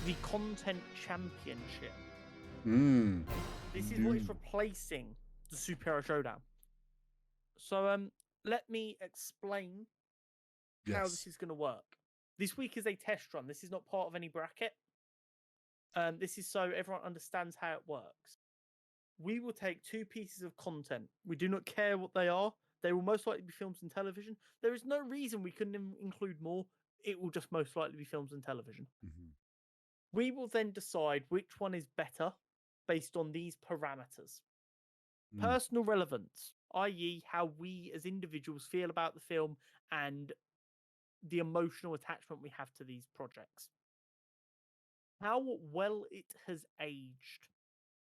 the Content Championship. This is what is replacing the Superhero Showdown. So let me explain how this is going to work. This week is a test run. This is not part of any bracket. This is so everyone understands how it works. We will take 2 pieces of content. We do not care what they are. They will most likely be films and television. There is no reason we couldn't include more. It will just most likely be films and television. We will then decide which one is better based on these parameters. Personal relevance, i.e. how we as individuals feel about the film and the emotional attachment we have to these projects. How well it has aged.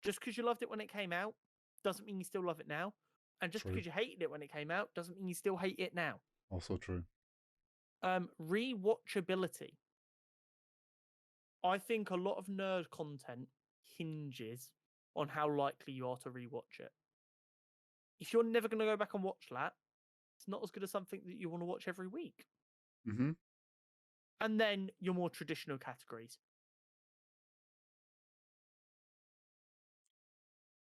Just because you loved it when it came out doesn't mean you still love it now. And just because you hated it when it came out doesn't mean you still hate it now. Also true. Rewatchability. I think a lot of nerd content hinges on how likely you are to rewatch it. If you're never going to go back and watch that, it's not as good as something that you want to watch every week. And then your more traditional categories.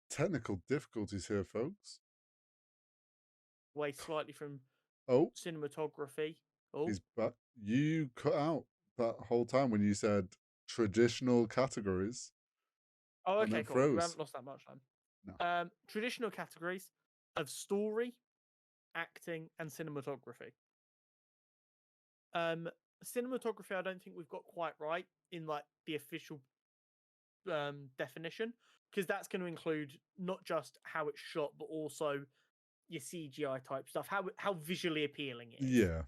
Technical difficulties here, folks. Away slightly from cinematography. He's back. You cut out that whole time when you said traditional categories. Oh, okay, cool. We haven't lost that much time. No. Traditional categories of story, acting, and cinematography. Cinematography, I don't think we've got quite right in like the official definition, because that's going to include not just how it's shot, but also your CGI type stuff, how visually appealing it is. Yeah.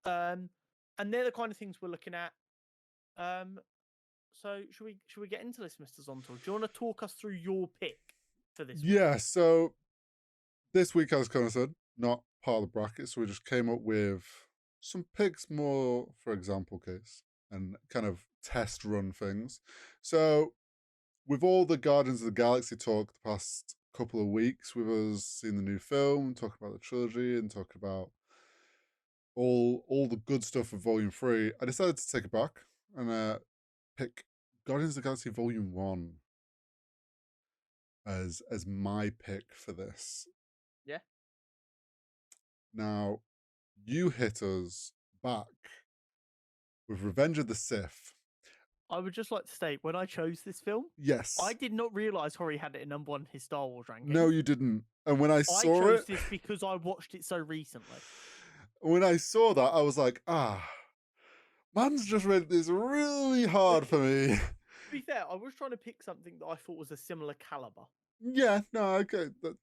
And they're the kind of things we're looking at. So should we get into this, Mr. Zontal? Do you want to talk us through your pick for this week? Yeah, so this week, as Conor said, not part of the bracket, so we just came up with some picks more for example case and kind of test run things. So with all the Guardians of the Galaxy talk the past couple of weeks, with us seeing the new film, talking about the trilogy, and talking about all the good stuff of Volume 3, I decided to take it back and pick Guardians of the Galaxy Volume 1 as my pick for this. Yeah. Now, you hit us back with Revenge of the Sith. I would just like to state, when I chose this film, yes, I did not realise Hori had it at number 1 in his Star Wars ranking. No, you didn't. And when I saw I chose this because I watched it so recently. When I saw that, I was like, man's just read this really hard for me. To be fair, I was trying to pick something that I thought was a similar caliber. Yeah, no, okay. That's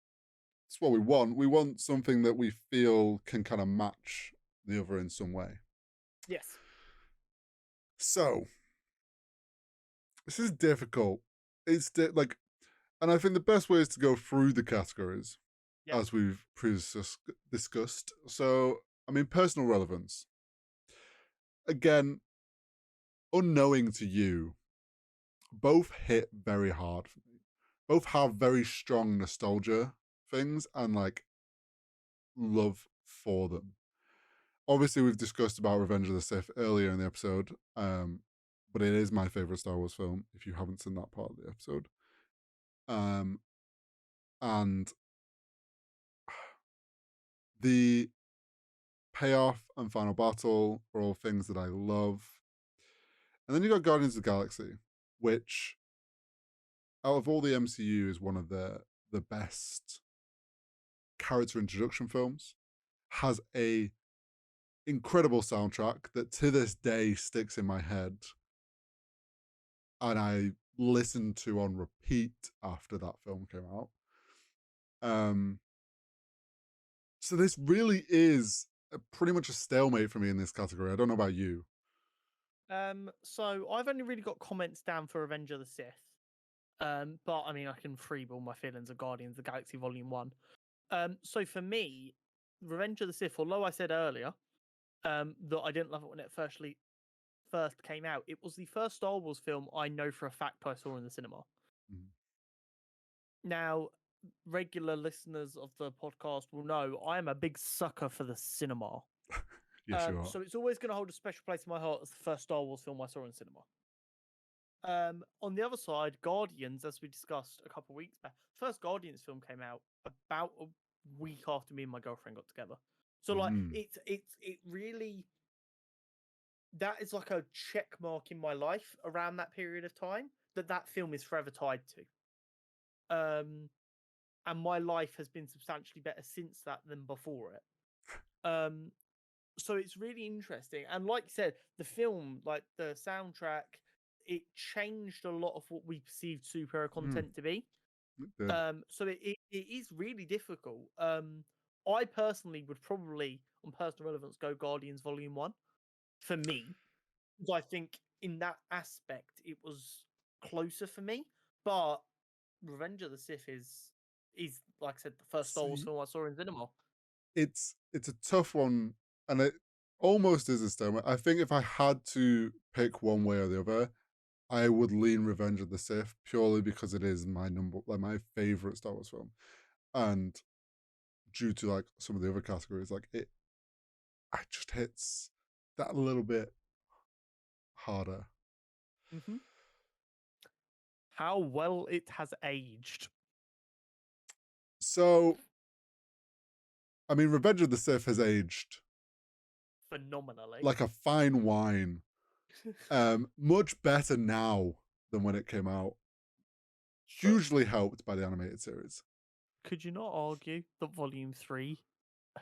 what we want. We want something that we feel can kind of match the other in some way. Yes. So, this is difficult. It's and I think the best way is to go through the categories as we've previously discussed. So, I mean, personal relevance. Again, unknowing to you, both hit very hard for me. Both have very strong nostalgia things and like love for them. Obviously, we've discussed about Revenge of the Sith earlier in the episode, but it is my favorite Star Wars film. If you haven't seen that part of the episode, and the payoff and final battle are all things that I love. And then you got Guardians of the Galaxy, which out of all the MCU is one of the best character introduction films, has a incredible soundtrack that to this day sticks in my head and I listened to on repeat after that film came out. So this really is pretty much a stalemate for me in this category. I don't know about you. So I've only really got comments down for Revenge of the Sith. But I mean, I can freeball my feelings of Guardians of the Galaxy Volume 1. So for me, Revenge of the Sith, although I said earlier that I didn't love it when it first came out, it was the first Star Wars film I know for a fact I saw in the cinema. Now, regular listeners of the podcast will know I am a big sucker for the cinema. Yes, you are. So it's always going to hold a special place in my heart as the first Star Wars film I saw in cinema. On the other side, Guardians, as we discussed a couple of weeks back, first Guardians film came out about a week after me and my girlfriend got together. So like, it really, that is like a check mark in my life around that period of time that film is forever tied to. And my life has been substantially better since that than before it. So it's really interesting. And like you said, the film, like the soundtrack, it changed a lot of what we perceived superhero content to be. So it is really difficult. I personally would probably, on personal relevance, go Guardians Volume 1 for me. Because I think in that aspect, it was closer for me. But Revenge of the Sith is like I said, the first Star Wars film I saw in cinema. It's a tough one, and it almost is a stalemate. I think if I had to pick one way or the other, I would lean Revenge of the Sith purely because it is my my favorite Star Wars film, and due to like some of the other categories, like it just hits that a little bit harder. How well it has aged. So, I mean, Revenge of the Sith has aged phenomenally, like a fine wine. Much better now than when it came out. Hugely helped by the animated series. Could you not argue that Volume 3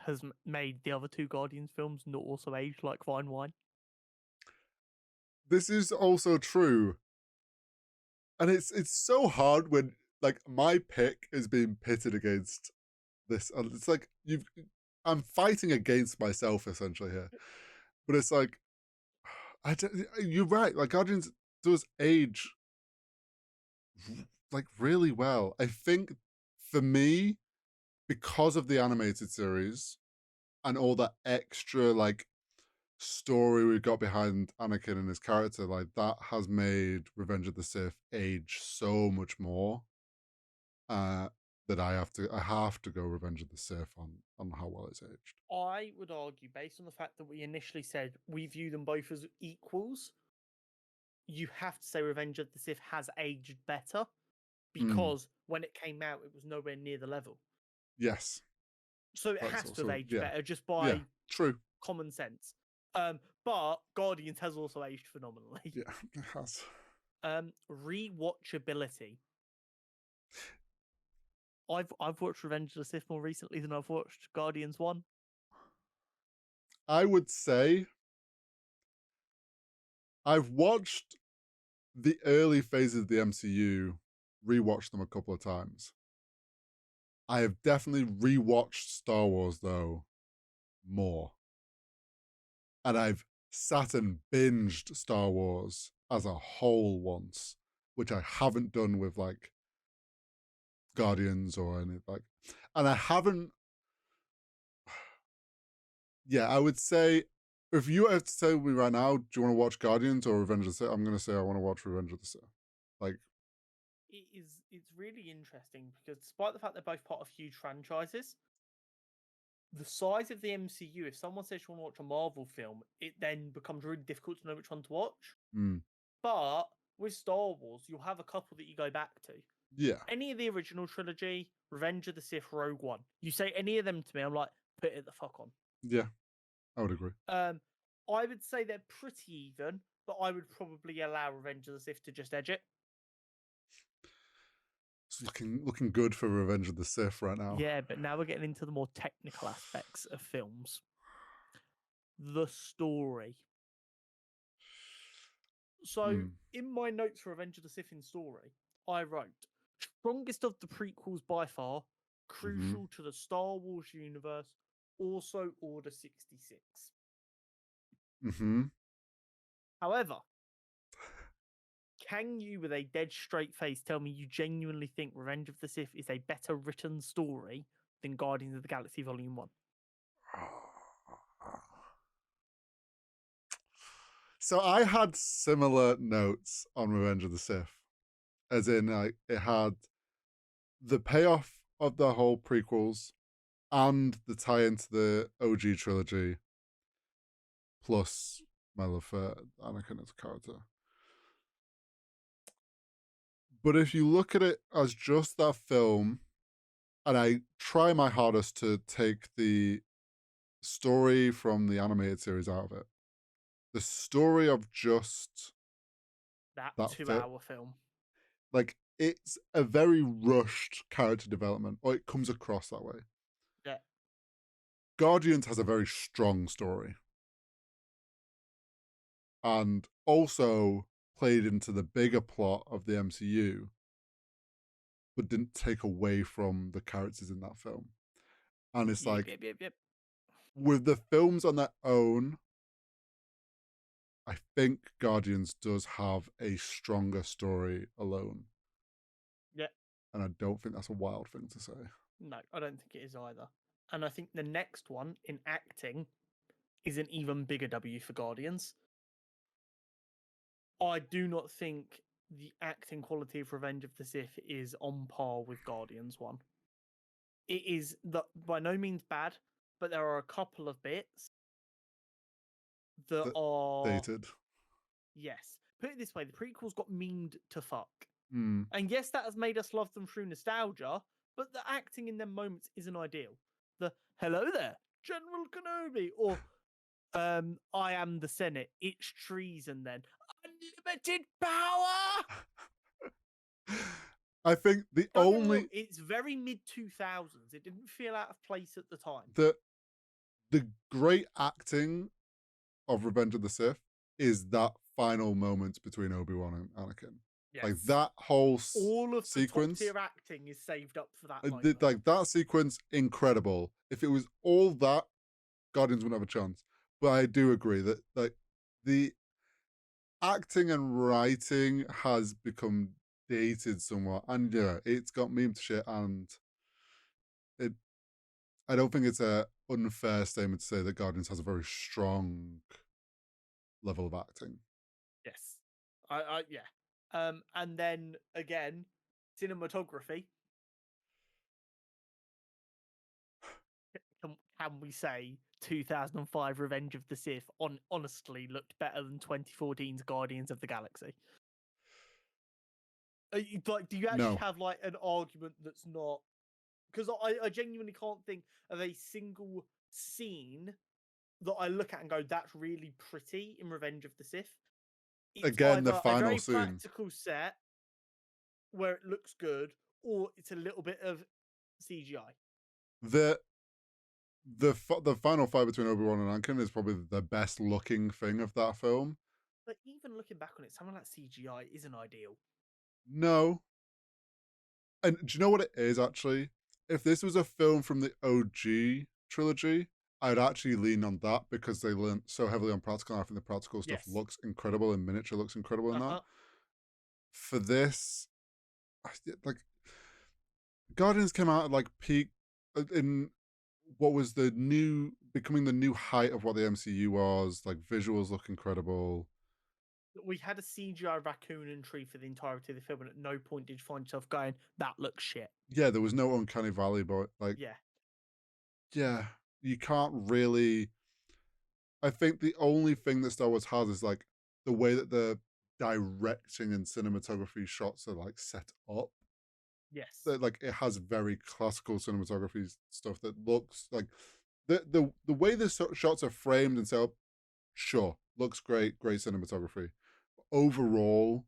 has made the other two Guardians films not also aged like fine wine? This is also true. And it's so hard when like my pick is being pitted against this. And it's like I'm fighting against myself essentially here. But it's like you're right. Like Guardians does age like really well. I think for me, because of the animated series and all that extra like story we got behind Anakin and his character, like that has made Revenge of the Sith age so much more. That I have to go Revenge of the Sith on how well it's aged. I would argue, based on the fact that we initially said we view them both as equals, you have to say Revenge of the Sith has aged better because when it came out, it was nowhere near the level. Yes. So it has to have aged better just by true common sense. But Guardians has also aged phenomenally. Yeah, it has. Rewatchability. I've watched Revenge of the Sith more recently than I've watched Guardians 1. I would say I've watched the early phases of the MCU, rewatched them a couple of times. I have definitely rewatched Star Wars though more. And I've sat and binged Star Wars as a whole once, which I haven't done with like Guardians or any like, and I haven't. Yeah, I would say if you have to tell me right now, do you want to watch Guardians or Revenge of the Sith? I'm going to say I want to watch Revenge of the Sith. Like, it's really interesting because despite the fact they're both part of huge franchises, the size of the MCU, if someone says you want to watch a Marvel film, it then becomes really difficult to know which one to watch. But with Star Wars, you'll have a couple that you go back to. Yeah. Any of the original trilogy, Revenge of the Sith, Rogue One. You say any of them to me, I'm like, put it the fuck on. Yeah, I would agree. I would say they're pretty even, but I would probably allow Revenge of the Sith to just edge it. It's looking good for Revenge of the Sith right now. Yeah, but now we're getting into the more technical aspects of films. The story. So, in my notes for Revenge of the Sith in story, I wrote, strongest of the prequels by far, crucial to the Star Wars universe, also Order 66. However, can you, with a dead straight face, tell me you genuinely think Revenge of the Sith is a better written story than Guardians of the Galaxy Volume 1? So I had similar notes on Revenge of the Sith. As in, like, it had the payoff of the whole prequels and the tie into the OG trilogy, plus my love for Anakin as a character. But if you look at it as just that film, and I try my hardest to take the story from the animated series out of it, the story of just That that fit, 2 hour film. like it's a very rushed character development, or it comes across that way. Yeah. Guardians has a very strong story, and also played into the bigger plot of the MCU, but didn't take away from the characters in that film. And it's Yep, like, yep, yep, yep. with the films on their own, I think Guardians does have a stronger story alone. Yeah. And I don't think that's a wild thing to say. No, I don't think it is either. And I think the next one in acting is an even bigger W for Guardians. I do not think the acting quality of Revenge of the Sith is on par with Guardians 1. It is by no means bad, but there are a couple of bits that are dated. Yes. Put it this way, the prequels got memed to fuck. Mm. And yes, that has made us love them through nostalgia, but the acting in them moments isn't ideal. The hello there, General Kenobi, or I am the Senate, it's treason then. Unlimited power! I think the only it's very mid 2000s. It didn't feel out of place at the time. The great acting of Revenge of the Sith is that final moment between Obi-Wan and Anakin. Yes. Like that whole all of sequence, the top tier acting is saved up for that moment. like that sequence, incredible. If it was all that, Guardians wouldn't have a chance. But I do agree that like the acting and writing has become dated somewhat, and yeah, it's got meme to shit, and it. I don't think it's a unfair statement to say that Guardians has a very strong level of acting. Yes, yeah. And then again, cinematography. Can we say 2005 Revenge of the Sith honestly looked better than 2014's Guardians of the Galaxy? Like, do you actually have like an argument that's not? Because I genuinely can't think of a single scene that I look at and go, "That's really pretty" in Revenge of the Sith. It's Again, the either a final very scene, practical set where it looks good, or it's a little bit of CGI. The final fight between Obi-Wan and Anakin is probably the best looking thing of that film. But even looking back on it, something like CGI isn't ideal. No. And do you know what it is, actually? If this was a film from the OG trilogy, I'd actually lean on that because they learned so heavily on practical. And I think the practical stuff looks incredible, and miniature looks incredible in that. For this, like, Guardians came out at like peak in what was becoming the new height of what the MCU was. Like, visuals look incredible. We had a CGI raccoon and tree for the entirety of the film, and at no point did you find yourself going, "That looks shit." Yeah, there was no uncanny valley, but like, yeah, you can't really. I think the only thing that Star Wars has is like the way that the directing and cinematography shots are like set up. Yes. That like it has very classical cinematography stuff that looks like the way the shots are framed and set up. Sure, looks great, great cinematography. Overall,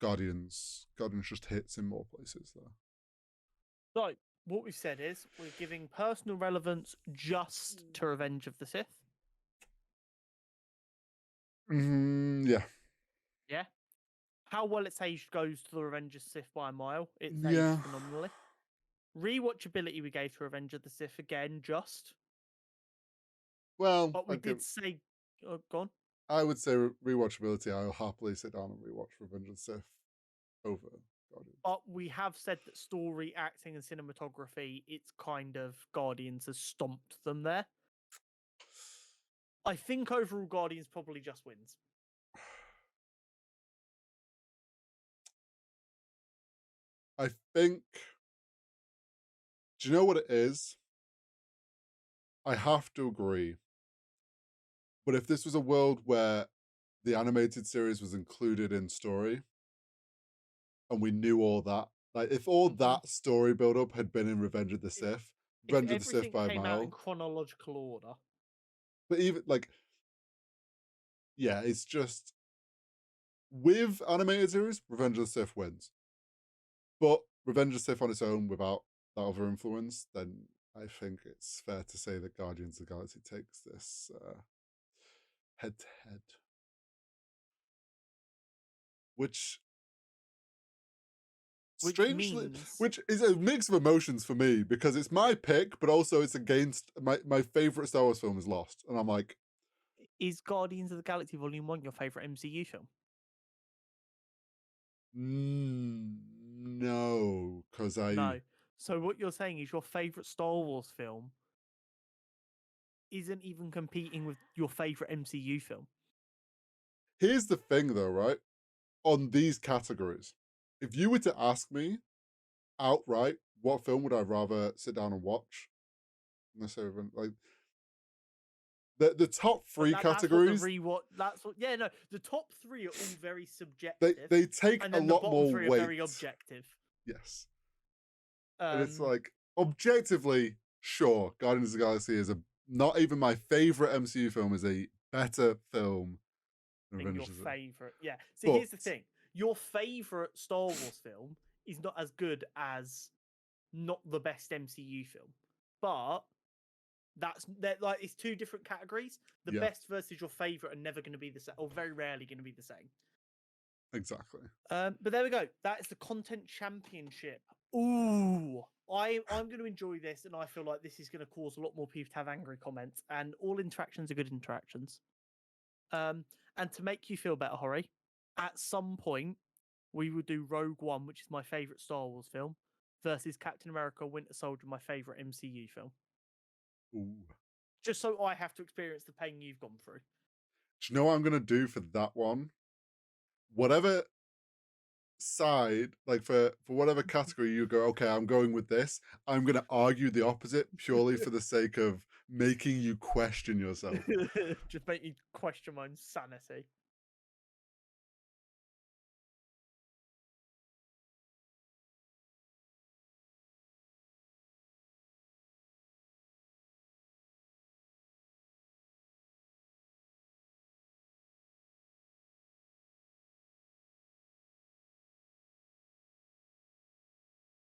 Guardians just hits in more places though. So what we've said is we're giving personal relevance just to Revenge of the Sith. Yeah. Yeah. How well its aged goes to the Revenge of the Sith by a mile. It's aged phenomenally. Rewatchability we gave to Revenge of the Sith again, just. Well, but we did say, go on. I would say rewatchability. I'll happily sit down and rewatch Revenge of the Sith over Guardians. But we have said that story, acting, and cinematography, it's kind of Guardians has stomped them there. I think overall Guardians probably just wins. I think. Do you know what it is? I have to agree. But if this was a world where the animated series was included in story, and we knew all that. Like, if all that story build up had been in Revenge of the Sith, If Revenge of the Sith everything by a came out in mile. chronological order. But even like, yeah, it's just with animated series, Revenge of the Sith wins. But Revenge of the Sith on its own without that other influence, then I think it's fair to say that Guardians of the Galaxy takes this head to head. Which strangely, which is a mix of emotions for me because it's my pick, but also it's against my favorite Star Wars film is Lost, and I'm like, is Guardians of the Galaxy Volume 1 your favorite MCU film? No, because No. So what you're saying is your favorite Star Wars film isn't even competing with your favorite MCU film. Here's the thing, though, right? On these categories, if you were to ask me outright, what film would I rather sit down and watch? Like the top three categories. The top three are all very subjective. They take a lot more weight. Are very objective. Yes. And it's like, objectively, sure, Guardians of the Galaxy is not even my favorite MCU film, is a better film than your favorite. Yeah. So here's the thing. Your favorite Star Wars film is not as good as not the best MCU film. But like it's two different categories. The best versus your favorite are never going to be the same, or very rarely going to be the same. Exactly. But there we go. That is the content championship. Ooh, I'm going to enjoy this, and I feel like this is going to cause a lot more people to have angry comments. And all interactions are good interactions. And to make you feel better, Hori, at some point we will do Rogue One, which is my favorite Star Wars film, versus Captain America: Winter Soldier, my favorite MCU film. Ooh. Just so I have to experience the pain you've gone through. Do you know what I'm going to do for that one? Whatever side, like for whatever category you go, okay, I'm going with this, I'm going to argue the opposite purely for the sake of making you question yourself. Just make you question my insanity.